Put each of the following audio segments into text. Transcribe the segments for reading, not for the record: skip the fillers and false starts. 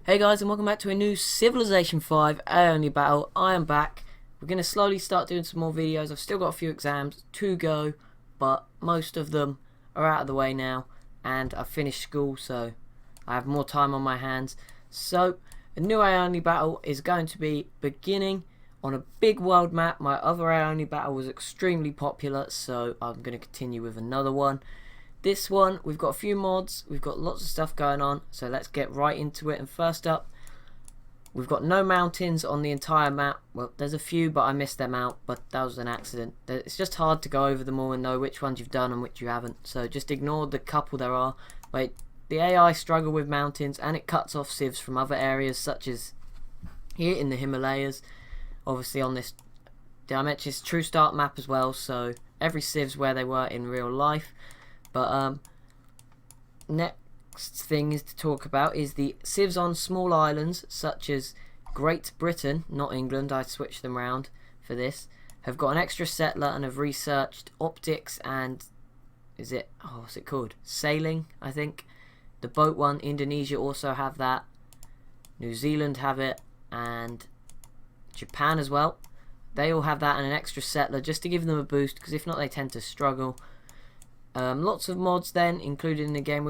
Hey guys, and welcome back to a new Civilization V AI only battle. I am back. We're going to slowly start doing some more videos. I've still got a few exams to go, but most of them are out of the way now, and I've finished school, so I have more time on my hands. So, a new AI only battle is going to be beginning on a big world map. My other AI only battle was extremely popular, so I'm going to continue with another one. This one, we've got a few mods, we've got lots of stuff going on, so let's get right into it. And first up, we've got no mountains on the entire map. Well, there's a few, but I missed them out, but that was an accident. It's just hard to go over them all and know which ones you've done and which you haven't, so just ignore the couple there are. Wait, the AI struggle with mountains, and it cuts off civs from other areas, such as here in the Himalayas. Obviously on this, I mentioned it's true start map as well, so every civ's where they were in real life. But next thing is to talk about is the civs on small islands such as Great Britain, not England, I switched them around for this, have got an extra settler and have researched optics and what's it called? Sailing, I think. The boat one, Indonesia also have that. New Zealand have it, and Japan as well. They all have that and an extra settler just to give them a boost, because if not they tend to struggle. Lots of mods then included in the game.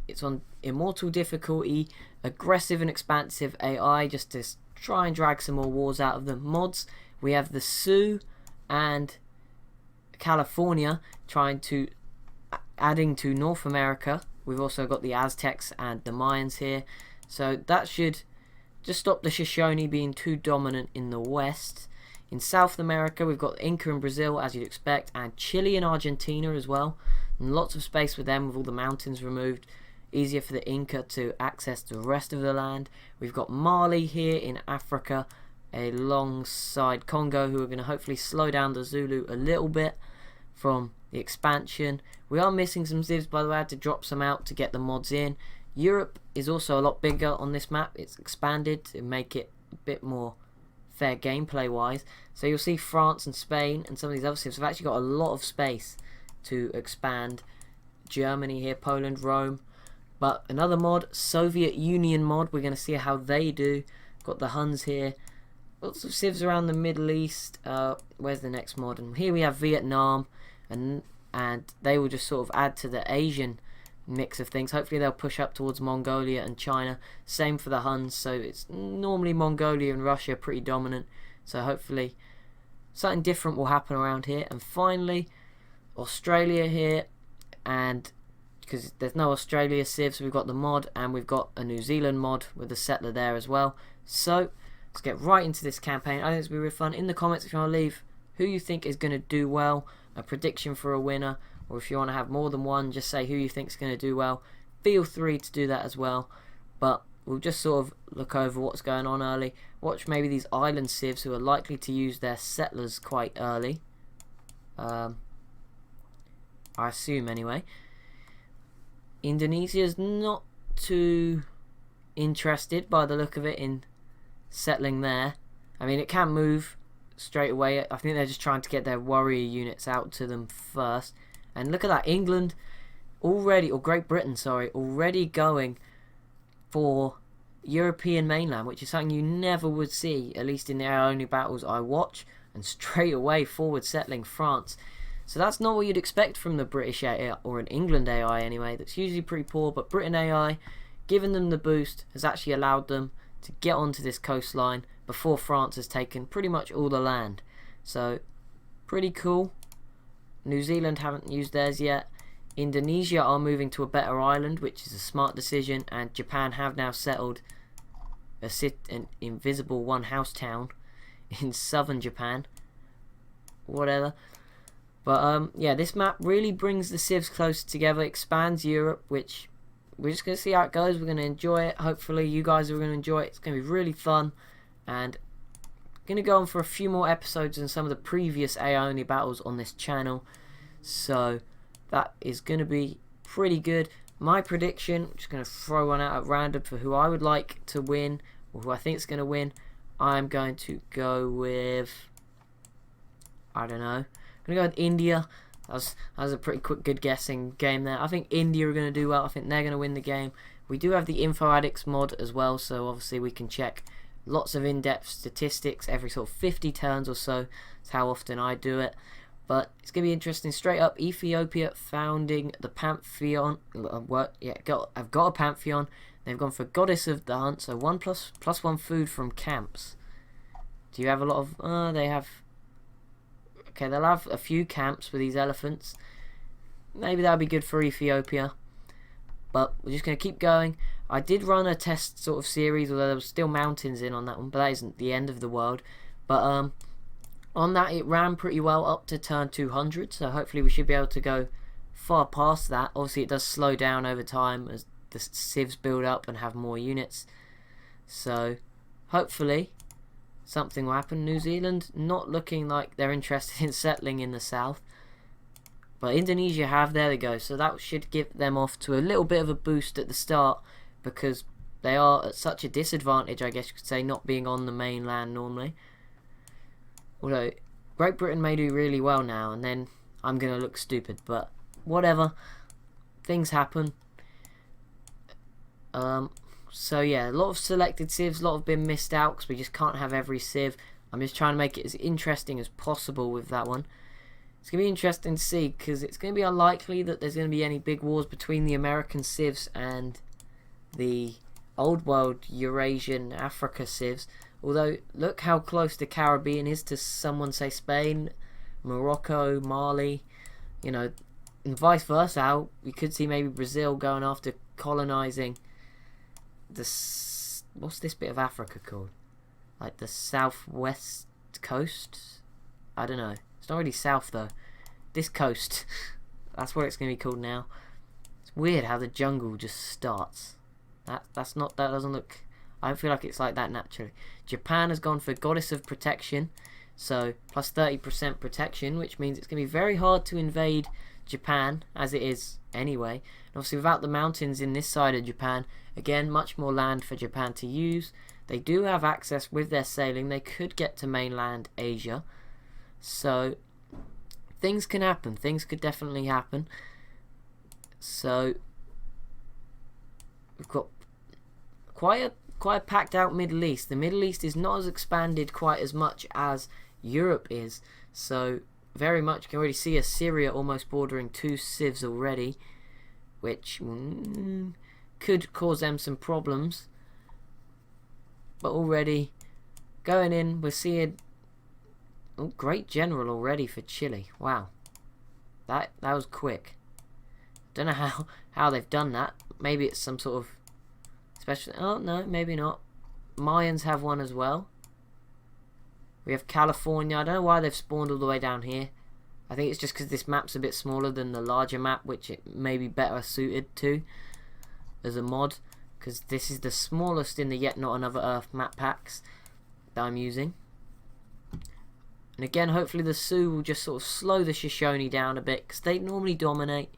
It's on immortal difficulty, aggressive and expansive AI, just to try and drag some more wars out of them. Mods, we have the Sioux and California adding to North America. We've also got the Aztecs and the Mayans here, so that should just stop the Shoshone being too dominant in the west. In South America, we've got Inca and Brazil, as you'd expect, and Chile and Argentina as well. And lots of space with them, with all the mountains removed. Easier for the Inca to access the rest of the land. We've got Mali here in Africa, alongside Congo, who are going to hopefully slow down the Zulu a little bit from the expansion. We are missing some civs, by the way. I had to drop some out to get the mods in. Europe is also a lot bigger on this map. It's expanded to make it a bit more fair gameplay wise, so you'll see France and Spain and some of these other civs have actually got a lot of space to expand. Germany here, Poland, Rome. But another mod, Soviet Union mod, we're going to see how they do. Got the Huns here, lots of civs around the Middle East. Where's the next mod? And here we have Vietnam, and they will just sort of add to the Asian mix of things. Hopefully they'll push up towards Mongolia and China. Same for the Huns, so it's normally Mongolia and Russia pretty dominant, so hopefully something different will happen around here. And finally Australia here, and because there's no Australia civ, so we've got the mod, and we've got a New Zealand mod with a settler there as well. So let's get right into this campaign. I think it's going to be really fun. In the comments, if you want to leave who you think is going to do well, a prediction for a winner, or if you want to have more than one, just say who you think is going to do well. Feel free to do that as well. But we'll just sort of look over what's going on early. Watch maybe these island civs who are likely to use their settlers quite early. I assume anyway. Indonesia's not too interested by the look of it in settling there. I mean, it can move straight away. I think they're just trying to get their warrior units out to them first. And look at that, England already, or Great Britain, sorry, already going for European mainland, which is something you never would see, at least in the only battles I watch, and straight away forward settling France. So that's not what you'd expect from the British AI, or an England AI anyway. That's usually pretty poor, but Britain AI, giving them the boost, has actually allowed them to get onto this coastline before France has taken pretty much all the land. So pretty cool. New Zealand haven't used theirs yet. Indonesia are moving to a better island, which is a smart decision, and Japan have now settled an invisible one house town in southern Japan. Whatever. But yeah, this map really brings the civs closer together, expands Europe, which we're just going to see how it goes. We're going to enjoy it. Hopefully you guys are going to enjoy it. It's going to be really fun, and going to go on for a few more episodes than some of the previous AI only battles on this channel, so that is going to be pretty good. My prediction, I'm just going to throw one out at random for who I would like to win, or who I think is going to win. I'm going to go with, I don't know, I'm going to go with India. That was a pretty quick, good guessing game there. I think India are going to do well. I think they're going to win the game. We do have the Info Addicts mod as well, so obviously we can check lots of in-depth statistics every sort of 50 turns or so. That's how often I do it. But it's going to be interesting. Straight up, Ethiopia founding the Pantheon. I've got a Pantheon. They've gone for Goddess of the Hunt, so 1+1 food from camps. Do you have a lot of... they have... Okay, they'll have a few camps for these elephants. Maybe that'll be good for Ethiopia. But we're just going to keep going. I did run a test sort of series, although there was still mountains in on that one. But that isn't the end of the world. But on that, it ran pretty well up to turn 200. So hopefully we should be able to go far past that. Obviously it does slow down over time as the civs build up and have more units. So hopefully something will happen. New Zealand not looking like they're interested in settling in the south. But Indonesia have, there they go. So that should give them off to a little bit of a boost at the start, because they are at such a disadvantage, I guess you could say, not being on the mainland normally. Although Great Britain may do really well now, and then I'm going to look stupid. But whatever. Things happen. So yeah, a lot of selected civs, a lot have been missed out because we just can't have every civ. I'm just trying to make it as interesting as possible with that one. It's going to be interesting to see, because it's going to be unlikely that there's going to be any big wars between the American civs and the old world Eurasian Africa civs. Although, look how close the Caribbean is to someone, say Spain, Morocco, Mali, you know, and vice versa. We could see maybe Brazil going after colonizing what's this bit of Africa called? Like the southwest coast? I don't know. It's not really south though. This coast. That's what it's going to be called now. It's weird how the jungle just starts. That doesn't look... I don't feel like it's like that naturally. Japan has gone for Goddess of Protection. So plus 30% protection, which means it's going to be very hard to invade Japan, as it is anyway. And obviously without the mountains in this side of Japan, again, much more land for Japan to use. They do have access with their sailing. They could get to mainland Asia. So things can happen. Things could definitely happen. So we've got quite a packed out Middle East. The Middle East is not as expanded quite as much as Europe is. So very much you can already see Assyria almost bordering 2 civs already, which could cause them some problems. But already going in, we're seeing great general already for Chile. Wow, that was quick. Don't know how they've done that. Maybe it's some sort of special. Oh no, maybe not. Mayans have one as well. We have California. I don't know why they've spawned all the way down here. I think it's just because this map's a bit smaller than the larger map, which it may be better suited to as a mod, because this is the smallest in the Yet Not Another Earth map packs that I'm using. And again, hopefully the Sioux will just sort of slow the Shoshone down a bit, because they normally dominate.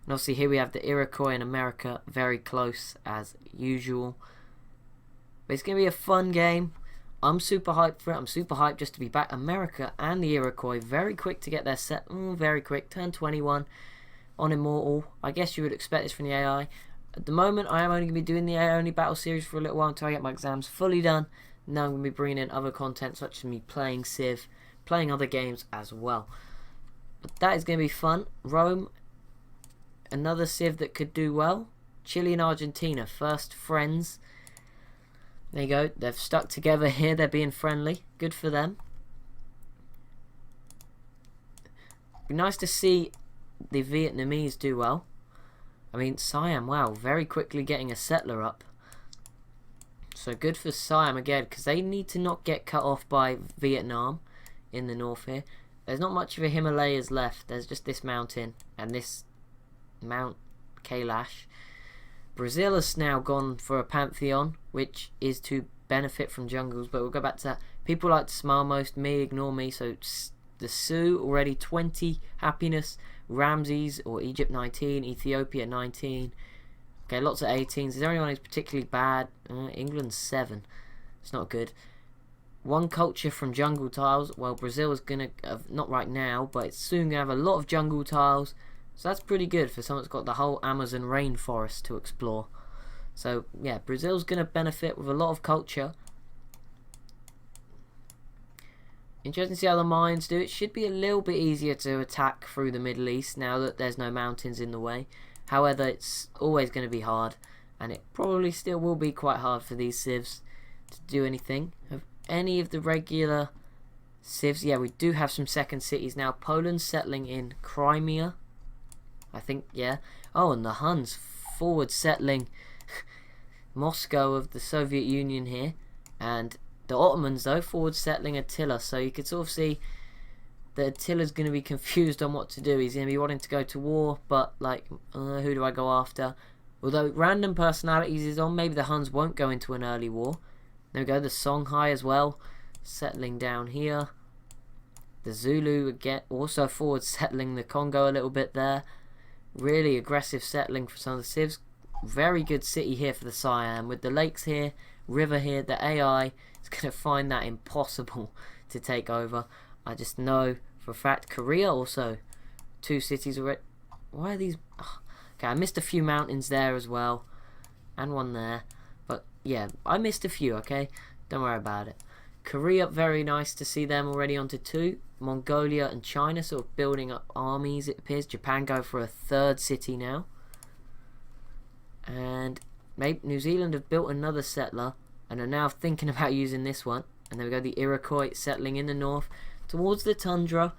And obviously here we have the Iroquois in America, very close as usual. But it's going to be a fun game. I'm super hyped for it. I'm super hyped just to be back. America and the Iroquois very quick to get their set. Very quick. Turn 21 on Immortal. I guess you would expect this from the AI. At the moment, I am only going to be doing the AI only battle series for a little while until I get my exams fully done. Now I'm going to be bringing in other content such as me playing Civ, playing other games as well. But that is going to be fun. Rome, another Civ that could do well. Chile and Argentina, first friends. There you go. They've stuck together here. They're being friendly. Good for them. Be nice to see the Vietnamese do well. I mean, Siam, wow, very quickly getting a settler up. So good for Siam again, because they need to not get cut off by Vietnam in the north here. There's not much of a Himalayas left. There's just this mountain and this Mount Kailash. Brazil has now gone for a Pantheon, which is to benefit from jungles, but we'll go back to that. People like to smile most, me, ignore me. So the Sioux already 20 happiness, Ramses or Egypt 19, Ethiopia 19. Okay, lots of 18s. Is there anyone who's particularly bad? England 7. It's not good. One culture from jungle tiles. Well, Brazil is going to, not right now, but it's soon going to have a lot of jungle tiles. So that's pretty good for someone that's got the whole Amazon rainforest to explore. So yeah, Brazil's going to benefit with a lot of culture. Interesting to see how the Mayans do. It should be a little bit easier to attack through the Middle East now that there's no mountains in the way. However, it's always going to be hard, and it probably still will be quite hard for these civs to do anything. Have any of the regular civs? Yeah, we do have some second cities now. Poland's settling in Crimea, I think, yeah. Oh, and the Huns forward settling Moscow of the Soviet Union here, and the Ottomans though forward settling Attila. So you could sort of see that Attila's going to be confused on what to do. He's going to be wanting to go to war, but like, who do I go after? Although random personalities is on, maybe the Huns won't go into an early war. There we go, the Songhai as well, settling down here. The Zulu again, also forward settling the Congo a little bit there. Really aggressive settling for some of the civs. Very good city here for the Siam. With the lakes here, river here, the AI is going to find that impossible to take over. I just know for a fact. Korea also, 2 cities already. Why are these? Oh, okay, I missed a few mountains there as well, and one there. But yeah, I missed a few, okay? Don't worry about it. Korea, very nice to see them already onto 2. Mongolia and China sort of building up armies, it appears. Japan go for a 3rd city now. And maybe New Zealand have built another settler and are now thinking about using this one. And there we go, the Iroquois settling in the north towards the tundra.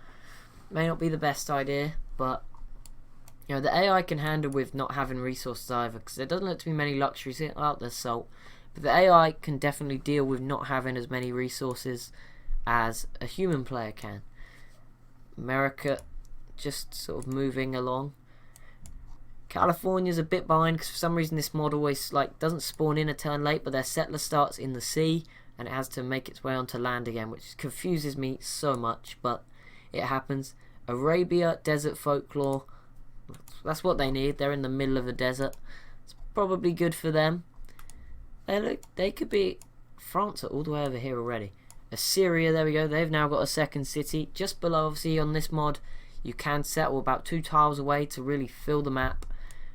May not be the best idea, but you know, the AI can handle with not having resources either, because there doesn't look to be many luxuries here. Oh, there's salt. But the AI can definitely deal with not having as many resources as a human player can. America just sort of moving along. California's a bit behind because for some reason this mod always like doesn't spawn in a turn late, but their settler starts in the sea and it has to make its way onto land again, which confuses me so much, but it happens. Arabia, desert folklore, that's what they need. They're in the middle of a desert. It's probably good for them. They could be. France are all the way over here already. Assyria, there we go. They've now got a second city just below. Obviously on this mod you can settle about 2 tiles away to really fill the map,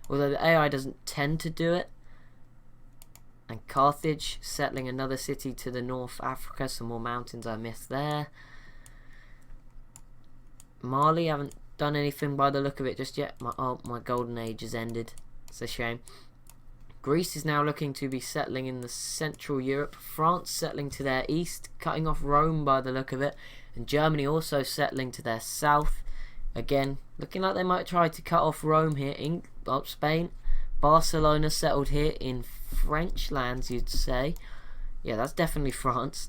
although the AI doesn't tend to do it. And Carthage settling another city to the North Africa. Some more mountains I missed there. Mali, haven't done anything by the look of it just yet. My golden age has ended. It's a shame. Greece is now looking to be settling in the Central Europe. France settling to their east, cutting off Rome by the look of it. And Germany also settling to their south. Again, looking like they might try to cut off Rome here. Spain. Barcelona settled here in French lands, you'd say. Yeah, that's definitely France.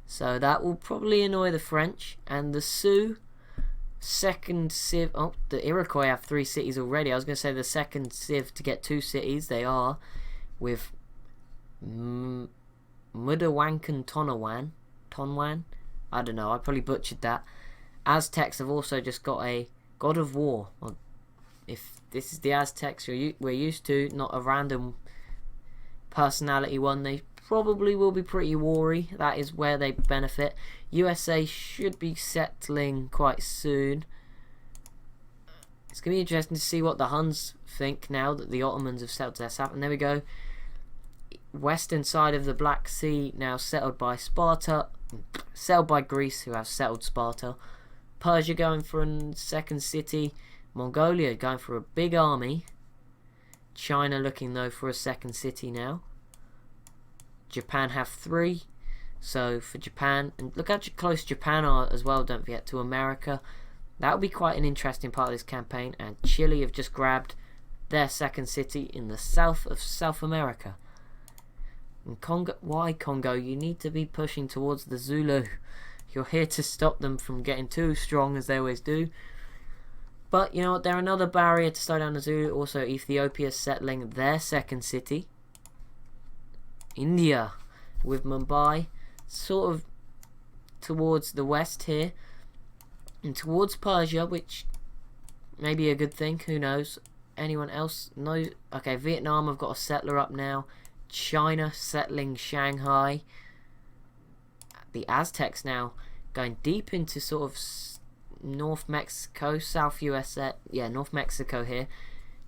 So that will probably annoy the French. And the Sioux, second civ. Oh, the Iroquois have 3 cities already. I was going to say the second civ to get 2 cities. They are with Mudawankan Tonwan. I don't know. I probably butchered that. Aztecs have also just got a god of war. Well, if this is the Aztecs we're used to, not a random personality one, they probably will be pretty wary. That is where they benefit. USA should be settling quite soon. It's going to be interesting to see what the Huns think now that the Ottomans have settled their south. And there we go. Western side of the Black Sea now settled by Sparta. Settled by Greece, who have settled Sparta. Persia going for a second city. Mongolia going for a big army. China looking though for a second city now. Japan have 3. So for Japan, and look how close Japan are as well, don't forget, to America. That will be quite an interesting part of this campaign. And Chile have just grabbed their second city in the south of South America. And Congo, why Congo? You need to be pushing towards the Zulu. You're here to stop them from getting too strong, as they always do. But you know what? They're another barrier to slow down the Zulu. Also, Ethiopia settling their second city. India with Mumbai, sort of towards the west here, and towards Persia, which may be a good thing. Who knows? Anyone else knows? Okay, Vietnam have got a settler up now. China settling Shanghai. The Aztecs now going deep into sort of North Mexico, South USA. Yeah, North Mexico here,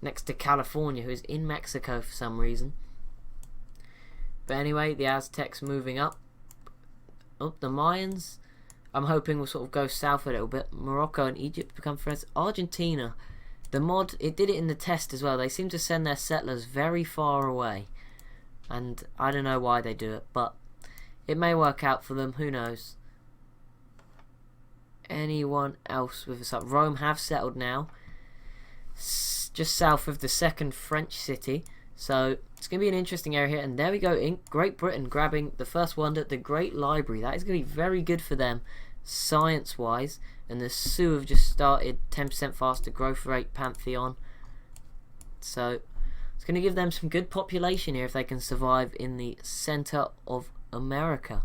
next to California, who is in Mexico for some reason. But anyway, the Aztecs moving up. Oh, the Mayans, I'm hoping will sort of go south a little bit. Morocco and Egypt become friends. Argentina, the mod, it did it in the test as well. They seem to send their settlers very far away. And I don't know why they do it, but it may work out for them. Who knows? Anyone else with us up? Rome have settled now. Just south of the second French city. So it's going to be an interesting area here. And there we go. In Great Britain grabbing the first wonder, the Great Library. That is going to be very good for them science-wise. And the Sioux have just started 10% faster growth rate Pantheon. So it's going to give them some good population here if they can survive in the center of America.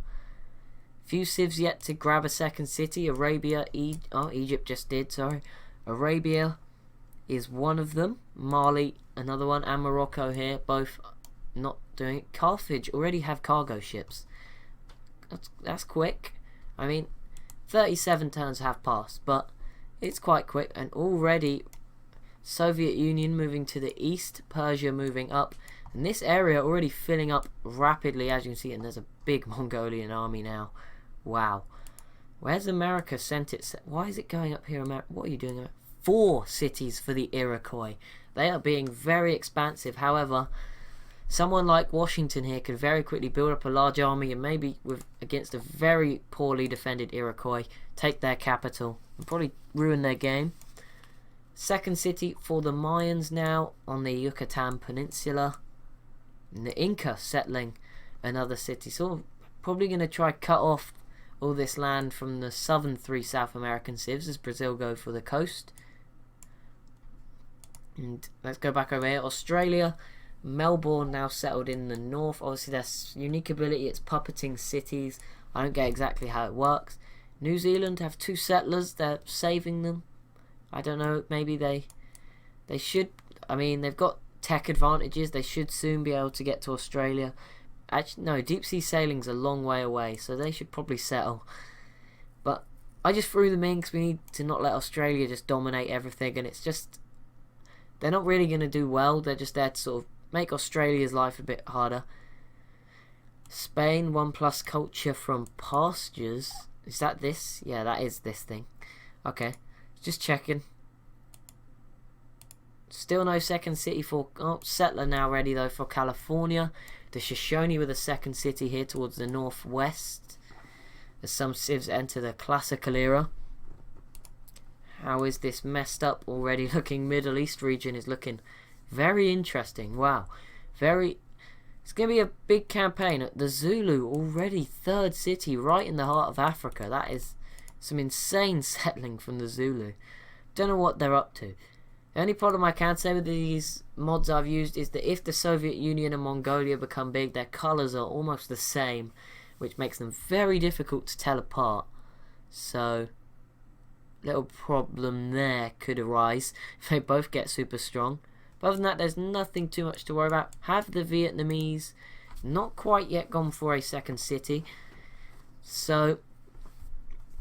Few civs yet to grab a second city. Arabia, Egypt just did, sorry. Arabia is one of them. Mali, another one, and Morocco here, both not doing it. Carthage already have cargo ships. That's quick. I mean, 37 turns have passed, but it's quite quick. And already Soviet Union moving to the east, Persia moving up, and this area already filling up rapidly, as you can see. And there's a big Mongolian army now. Wow. Where's America sent it? Why is it going up here, America? What are you doing, America? 4 cities for the Iroquois. They are being very expansive. However, someone like Washington here could very quickly build up a large army and maybe against a very poorly defended Iroquois, take their capital and probably ruin their game. Second city for the Mayans now on the Yucatan Peninsula. And the Inca settling another city. So probably going to try cut off all this land from the southern 3 South American civs as Brazil go for the coast. And let's go back over here. Australia, Melbourne now settled in the north. Obviously their unique ability, it's puppeting cities. I don't get exactly how it works. New Zealand have 2 settlers. They're saving them. I don't know, maybe they should. I mean, they've got tech advantages. They should soon be able to get to Australia. Actually, no, deep sea sailing's a long way away, so they should probably settle. But I just threw them in because we need to not let Australia just dominate everything, and it's just, they're not really going to do well. They're just there to sort of make Australia's life a bit harder. Spain, 1+ culture from pastures. Is that this? Yeah, that is this thing. Okay, just checking. Still no second city for... Oh, settler now ready though for California. The Shoshone with a second city here towards the northwest. As some civs enter the classical era. How is this messed up already looking? Middle East region is looking very interesting. Wow. It's going to be a big campaign. The Zulu already 3rd city right in the heart of Africa. That is some insane settling from the Zulu. Don't know what they're up to. The only problem I can say with these mods I've used is that if the Soviet Union and Mongolia become big, their colours are almost the same, which makes them very difficult to tell apart. So, little problem there could arise if they both get super strong. But other than that, there's nothing too much to worry about. Have the Vietnamese not quite yet gone for a second city. So,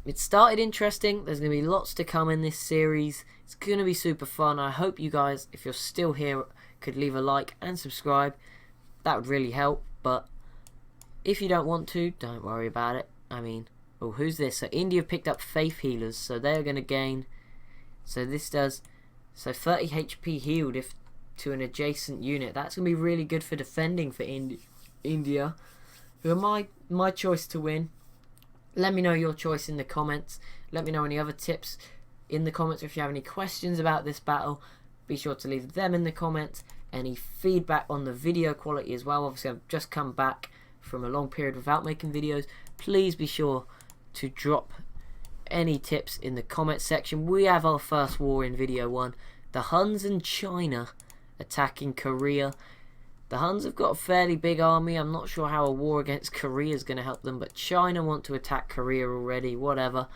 it started interesting. There's going to be lots to come in this series. It's going to be super fun. I hope you guys, if you're still here, could leave a like and subscribe. That would really help. But if you don't want to, don't worry about it. I mean, oh, who's this? So India picked up faith healers. So they're going to gain. So this does. So 30 HP healed if to an adjacent unit. That's going to be really good for defending for India. Who are my choice to win. Let me know your choice in the comments. Let me know any other tips in the comments. If you have any questions about this battle, be sure to leave them in the comments. Any feedback on the video quality as well. Obviously, I've just come back from a long period without making videos. Please be sure to drop any tips in the comments section. We have our first war in video 1. The Huns and China attacking Korea. The Huns have got a fairly big army. I'm not sure how a war against Korea is going to help them, but China want to attack Korea already. Whatever.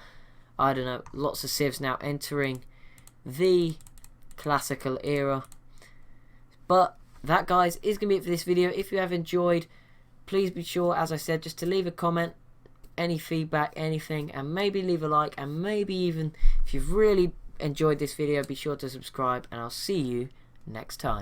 I don't know. Lots of civs now entering the classical era. But that, guys, is going to be it for this video. If you have enjoyed, please be sure, as I said, just to leave a comment, any feedback, anything, and maybe leave a like, and maybe even, if you've really enjoyed this video, be sure to subscribe, and I'll see you next time.